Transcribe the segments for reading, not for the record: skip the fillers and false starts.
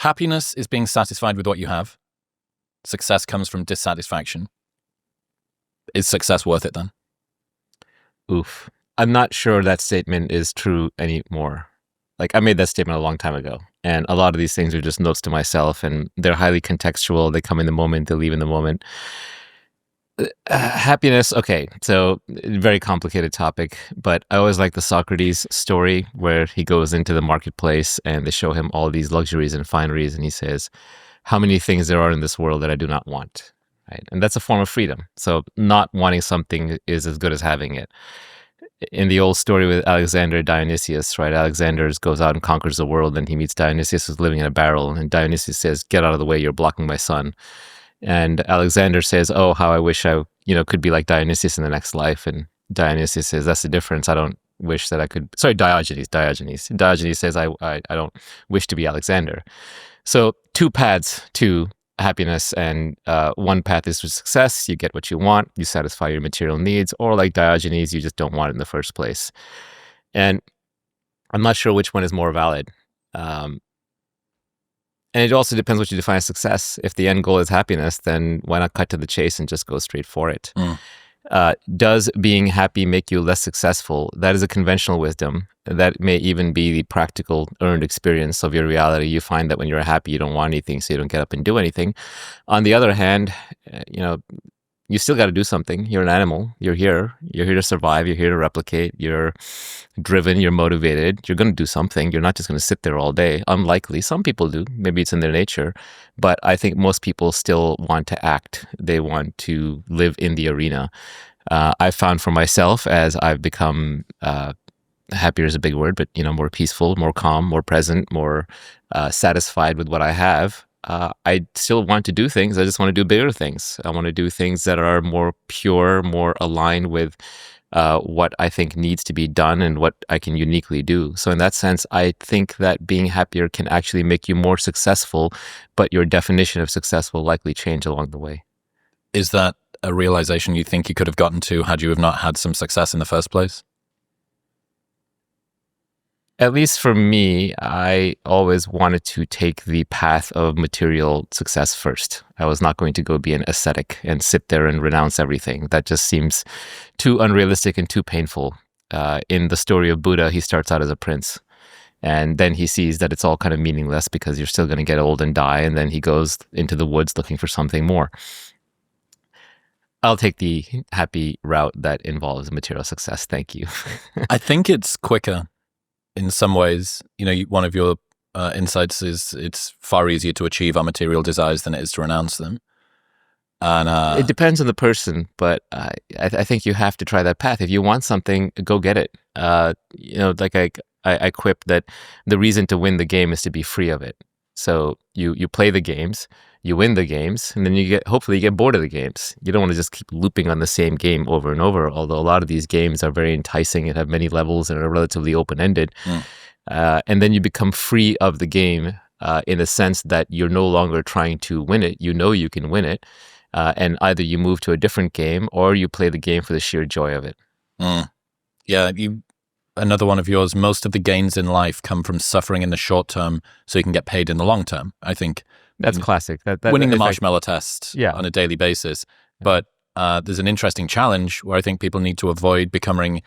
happiness is being satisfied with what you have. Success comes from dissatisfaction. Is success worth it then? Oof. I'm not sure that statement is true anymore. Like, I made that statement a long time ago. And a lot of these things are just notes to myself, and they're highly contextual. They come in the moment, they leave in the moment. Happiness, okay, so very complicated topic, but I always like the Socrates story where he goes into the marketplace and they show him all these luxuries and fineries, and he says, how many things there are in this world that I do not want, right? And that's a form of freedom. So not wanting something is as good as having it. In the old story with Alexander Dionysius, right? Alexander goes out and conquers the world, and he meets Dionysius who's living in a barrel, and Dionysius says, get out of the way, you're blocking my sun. And Alexander says, oh, how I wish I, could be like Dionysius in the next life. And Dionysius says, that's the difference. I don't wish that I could, sorry, Diogenes. Diogenes says, I don't wish to be Alexander. So two paths to happiness, and one path is to success. You get what you want, you satisfy your material needs, or like Diogenes, you just don't want it in the first place. And I'm not sure which one is more valid. And it also depends what you define as success. If the end goal is happiness, then why not cut to the chase and just go straight for it? Does being happy make you less successful? That is a conventional wisdom. That may even be the practical earned experience of your reality. You find that when you're happy, you don't want anything, so you don't get up and do anything. On the other hand, you still got to do something. You're an animal. You're here to survive. You're here to replicate. You're driven. You're motivated. You're going to do something. You're not just going to sit there all day. Unlikely. Some people do. Maybe it's in their nature. But I think most people still want to act. They want to live in the arena. I've found for myself, as I've become, happier is a big word, but more peaceful, more calm, more present, more satisfied with what I have. I still want to do things. I just want to do bigger things. I want to do things that are more pure, more aligned with what I think needs to be done and what I can uniquely do. So in that sense, I think that being happier can actually make you more successful, but your definition of success will likely change along the way. Is that a realization you think you could have gotten to had you have not had some success in the first place? At least for me, I always wanted to take the path of material success first. I was not going to go be an ascetic and sit there and renounce everything. That just seems too unrealistic and too painful. In the story of Buddha, he starts out as a prince. And then he sees that it's all kind of meaningless because you're still going to get old and die. And then he goes into the woods looking for something more. I'll take the happy route that involves material success. Thank you. I think it's quicker. In some ways, one of your insights is it's far easier to achieve our material desires than it is to renounce them. And it depends on the person, but I think you have to try that path. If you want something, go get it. Like I quip that the reason to win the game is to be free of it. So you play the games, you win the games, and then hopefully you get bored of the games. You don't want to just keep looping on the same game over and over, although a lot of these games are very enticing and have many levels and are relatively open-ended. And then you become free of the game in the sense that you're no longer trying to win it. You know you can win it. And either you move to a different game or you play the game for the sheer joy of it. Yeah, another one of yours, most of the gains in life come from suffering in the short term so you can get paid in the long term. I think that's classic. Winning the marshmallow test on a daily basis. But there's an interesting challenge where I think people need to avoid becoming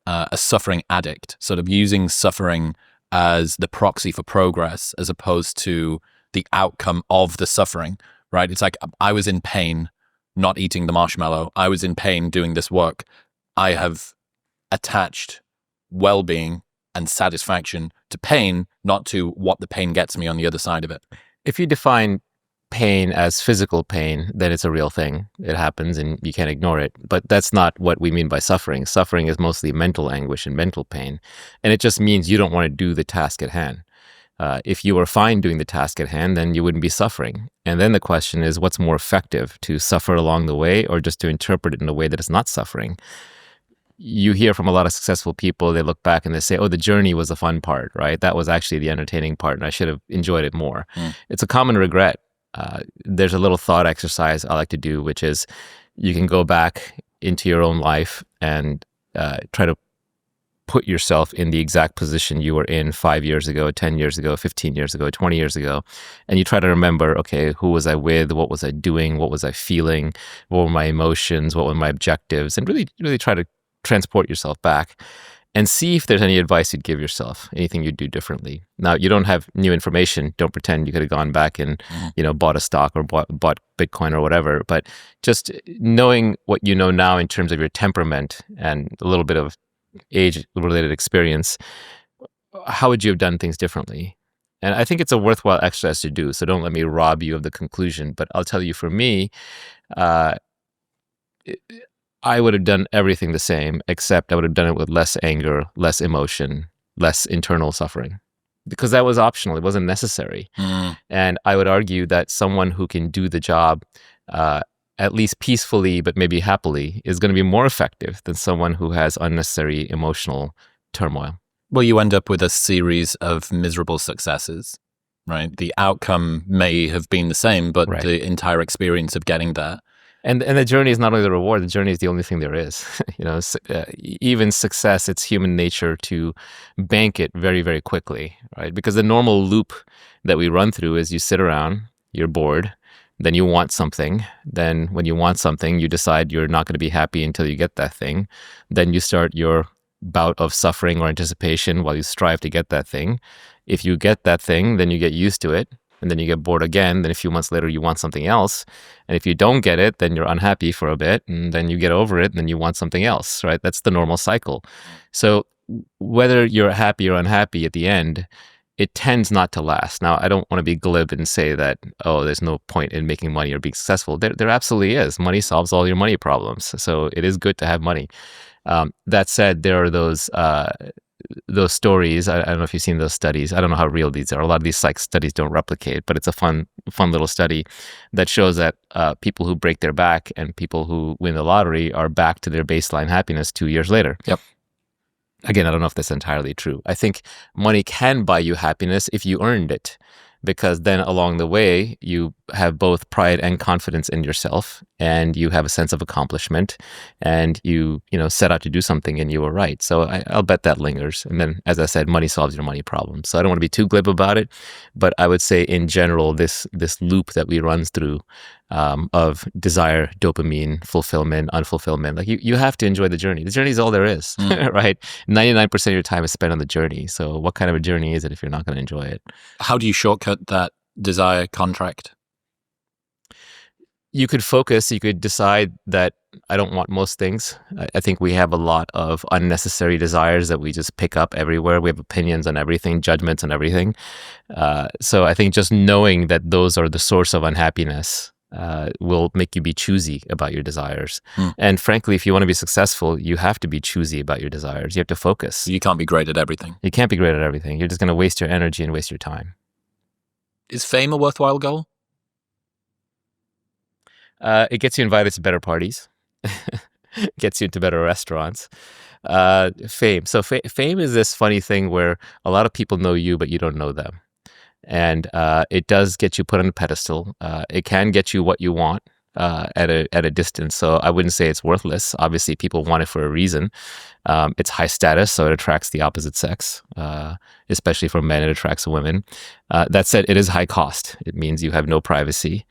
a suffering addict, sort of using suffering as the proxy for progress as opposed to the outcome of the suffering, right? It's like, I was in pain not eating the marshmallow. I was in pain doing this work. I have attached well-being and satisfaction to pain, not to what the pain gets me on the other side of it. If you define pain as physical pain, then it's a real thing. It happens and you can't ignore it. But that's not what we mean by suffering. Suffering is mostly mental anguish and mental pain. And it just means you don't want to do the task at hand. If you were fine doing the task at hand, then you wouldn't be suffering. And then the question is, what's more effective, to suffer along the way or just to interpret it in a way that is not suffering? You hear from a lot of successful people, they look back and they say, oh, the journey was the fun part, right? That was actually the entertaining part and I should have enjoyed it more. It's a common regret. There's a little thought exercise I like to do, which is you can go back into your own life and try to put yourself in the exact position you were in 5 years ago, 10 years ago, 15 years ago, 20 years ago, and you try to remember, okay, who was I with? What was I doing? What was I feeling? What were my emotions? What were my objectives? And really try to transport yourself back and see if there's any advice you'd give yourself, anything you'd do differently. Now, you don't have new information. Don't pretend you could have gone back and, bought a stock or bought Bitcoin or whatever. But just knowing what you know now in terms of your temperament and a little bit of age-related experience, how would you have done things differently? And I think it's a worthwhile exercise to do. So don't let me rob you of the conclusion. But I'll tell you, for me, I would have done everything the same, except I would have done it with less anger, less emotion, less internal suffering, because that was optional. It wasn't necessary. And I would argue that someone who can do the job at least peacefully, but maybe happily, is going to be more effective than someone who has unnecessary emotional turmoil. Well, you end up with a series of miserable successes, right? The outcome may have been the same, but the entire experience of getting there. And the journey is not only the reward, the journey is the only thing there is. Even success, it's human nature to bank it very, very quickly, right? Because the normal loop that we run through is you sit around, you're bored, then you want something. Then when you want something, you decide you're not going to be happy until you get that thing. Then you start your bout of suffering or anticipation while you strive to get that thing. If you get that thing, then you get used to it. And then you get bored again. Then a few months later, you want something else. And if you don't get it, then you're unhappy for a bit. And then you get over it, and then you want something else, right? That's the normal cycle. So whether you're happy or unhappy at the end, it tends not to last. Now, I don't want to be glib and say that, oh, there's no point in making money or being successful. There absolutely is. Money solves all your money problems. So it is good to have money. That said, there are those stories. I don't know if you've seen those studies. I don't know how real these are. A lot of these psych studies don't replicate, but it's a fun little study that shows that people who break their back and people who win the lottery are back to their baseline happiness 2 years later. Yep. Again, I don't know if that's entirely true. I think money can buy you happiness if you earned it, because then along the way, you have both pride and confidence in yourself, and you have a sense of accomplishment, and you set out to do something and you were right. So I'll bet that lingers. And then, as I said, money solves your money problem. So I don't want to be too glib about it, but I would say in general, this loop that we run through of desire, dopamine, fulfillment, unfulfillment, like you have to enjoy the journey. The journey is all there is, right? 99% of your time is spent on the journey. So what kind of a journey is it if you're not going to enjoy it? How do you shortcut that desire contract? You could focus. You could decide that I don't want most things. I think we have a lot of unnecessary desires that we just pick up everywhere. We have opinions on everything, judgments on everything. So I think just knowing that those are the source of unhappiness will make you be choosy about your desires. And frankly, if you want to be successful, you have to be choosy about your desires. You have to focus. You can't be great at everything. You can't be great at everything. You're just going to waste your energy and waste your time. Is fame a worthwhile goal? It gets you invited to better parties. Gets you into better restaurants. Fame. So fame is this funny thing where a lot of people know you, but you don't know them. And it does get you put on a pedestal. It can get you what you want at a distance. So I wouldn't say it's worthless. Obviously, people want it for a reason. It's high status, so it attracts the opposite sex, especially for men, it attracts women. That said, it is high cost. It means you have no privacy.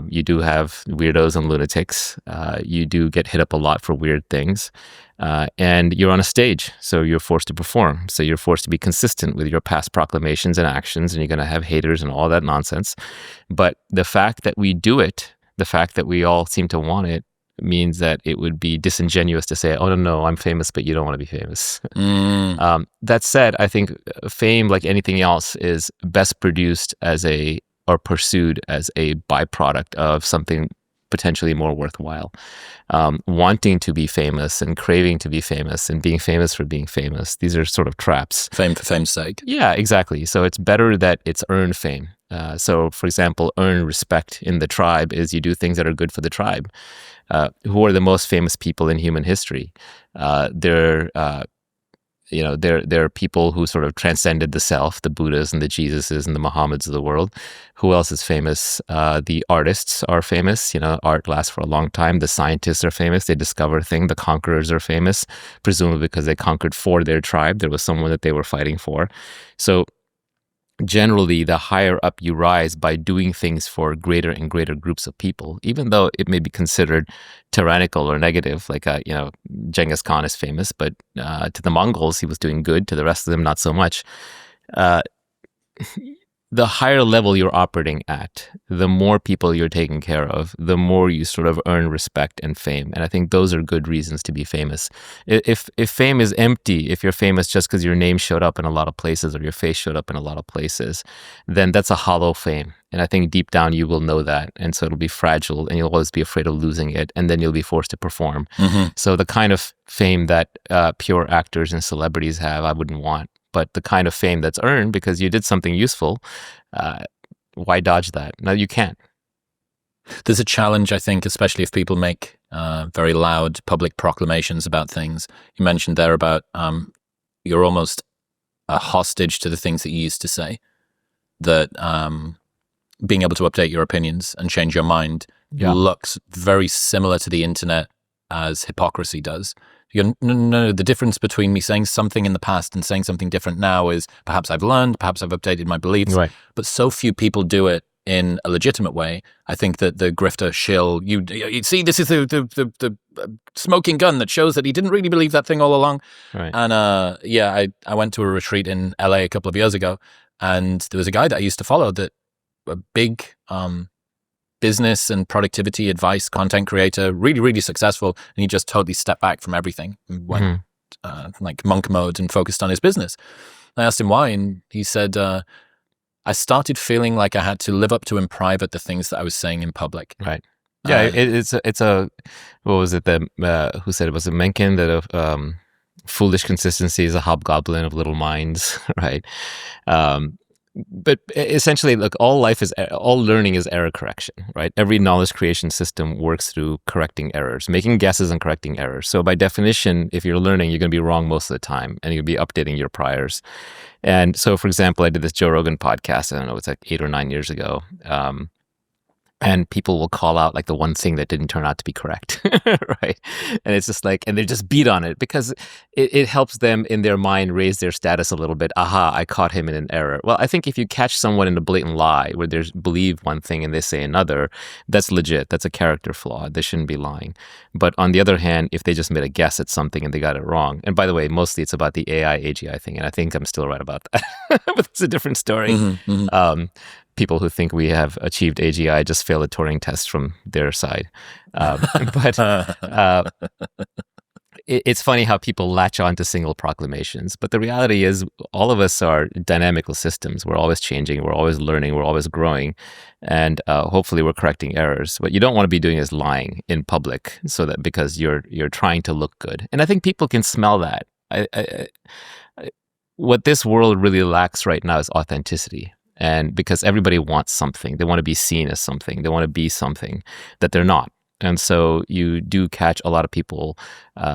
You do have weirdos and lunatics. You do get hit up a lot for weird things. And you're on a stage, so you're forced to perform. So you're forced to be consistent with your past proclamations and actions, and you're going to have haters and all that nonsense. But the fact that we do it, the fact that we all seem to want it, means that it would be disingenuous to say, oh, no, I'm famous, but you don't want to be famous. That said, I think fame, like anything else, is best produced or pursued as a byproduct of something potentially more worthwhile. Wanting to be famous and craving to be famous and being famous for being famous, these are sort of traps. Fame for fame's sake. Yeah, exactly. So it's better that it's earned fame. So, for example, earn respect in the tribe is you do things that are good for the tribe. Who are the most famous people in human history? They're there are people who sort of transcended the self, the Buddhas and the Jesuses and the Muhammads of the world. Who else is famous? The artists are famous. Art lasts for a long time. The scientists are famous. They discover things. The conquerors are famous, presumably because they conquered for their tribe. There was someone that they were fighting for. So generally, the higher up you rise by doing things for greater and greater groups of people, even though it may be considered tyrannical or negative, like, Genghis Khan is famous, but to the Mongols, he was doing good. To the rest of them, not so much. The higher level you're operating at, the more people you're taking care of, the more you sort of earn respect and fame. And I think those are good reasons to be famous. If fame is empty, if you're famous just because your name showed up in a lot of places or your face showed up in a lot of places, then that's a hollow fame. And I think deep down you will know that. And so it'll be fragile and you'll always be afraid of losing it. And then you'll be forced to perform. Mm-hmm. So the kind of fame that pure actors and celebrities have, I wouldn't want. But the kind of fame that's earned because you did something useful, why dodge that? No, you can't. There's a challenge, I think, especially if people make very loud public proclamations about things. You mentioned there about you're almost a hostage to the things that you used to say, that being able to update your opinions and change your mind looks very similar to the internet as hypocrisy does. You go, no, the difference between me saying something in the past and saying something different now is perhaps I've learned, perhaps I've updated my beliefs, right. But so few people do it in a legitimate way. I think that the grifter shill, you see, this is the smoking gun that shows that he didn't really believe that thing all along. Right. And I went to a retreat in LA a couple of years ago, and there was a guy that I used to follow, that a big business and productivity advice content creator, really, really successful. And he just totally stepped back from everything and went like monk mode and focused on his business. I asked him why, and he said, I started feeling like I had to live up to in private the things that I was saying in public. Right. Yeah, it's a what was it that who said it? Was it Mencken that foolish consistency is a hobgoblin of little minds, right? But essentially, look, all learning is error correction, right? Every knowledge creation system works through correcting errors, making guesses and correcting errors. So by definition, if you're learning, you're going to be wrong most of the time, and you'll be updating your priors. And so, for example, I did this Joe Rogan podcast, I don't know, it's like 8 or 9 years ago. And people will call out like the one thing that didn't turn out to be correct, right? And it's just like, and they just beat on it because it helps them in their mind raise their status a little bit. Aha, I caught him in an error. Well, I think if you catch someone in a blatant lie where they believe one thing and they say another, that's legit. That's a character flaw. They shouldn't be lying. But on the other hand, if they just made a guess at something and they got it wrong, and by the way, mostly it's about the AI AGI thing, and I think I'm still right about that, but it's a different story. Mm-hmm, mm-hmm. People who think we have achieved AGI just fail a Turing test from their side. But it's funny how people latch on to single proclamations. But the reality is all of us are dynamical systems. We're always changing. We're always learning. We're always growing. And hopefully we're correcting errors. What you don't want to be doing is lying in public so that because you're trying to look good. And I think people can smell that. What this world really lacks right now is authenticity. And because everybody wants something, they want to be seen as something, they want to be something that they're not. And so you do catch a lot of people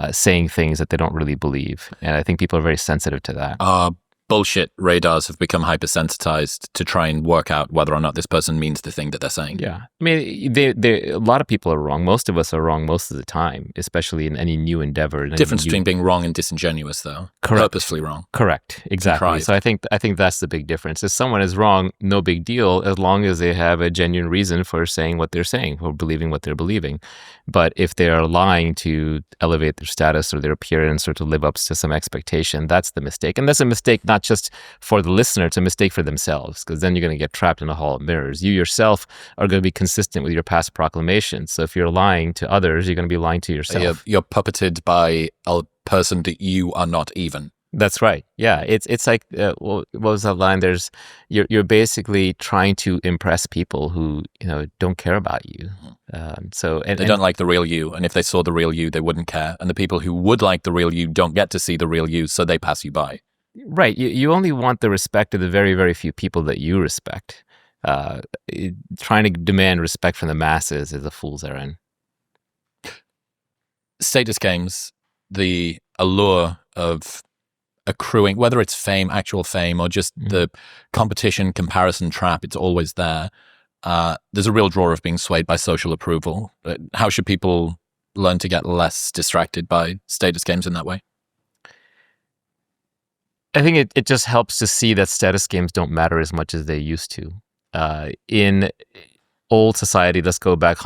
saying things that they don't really believe. And I think people are very sensitive to that. Bullshit radars have become hypersensitized to try and work out whether or not this person means the thing that they're saying. Yeah. I mean, a lot of people are wrong. Most of us are wrong most of the time, especially in any new endeavor. Difference between being wrong and disingenuous, though. Correct. Purposefully wrong. Correct. Exactly. So I think that's the big difference. If someone is wrong, no big deal, as long as they have a genuine reason for saying what they're saying, or believing what they're believing. But if they are lying to elevate their status or their appearance or to live up to some expectation, that's the mistake. And that's a mistake not just for the listener, it's a mistake for themselves, because then you're going to get trapped in a hall of mirrors. You yourself are going to be consistent with your past proclamations. So if you're lying to others, you're going to be lying to yourself. You're puppeted by a person that you are not even. That's right. Yeah, it's like what was that line? You're basically trying to impress people who don't care about you. They don't like the real you, and if they saw the real you, they wouldn't care. And the people who would like the real you don't get to see the real you, so they pass you by. Right. You only want the respect of the very, very few people that you respect. Trying to demand respect from the masses is a fool's errand. Status games, the allure of accruing, whether it's fame, actual fame, or just the competition comparison trap, it's always there. There's a real draw of being swayed by social approval. How should people learn to get less distracted by status games in that way? I think it just helps to see that status games don't matter as much as they used to. In old society, let's go back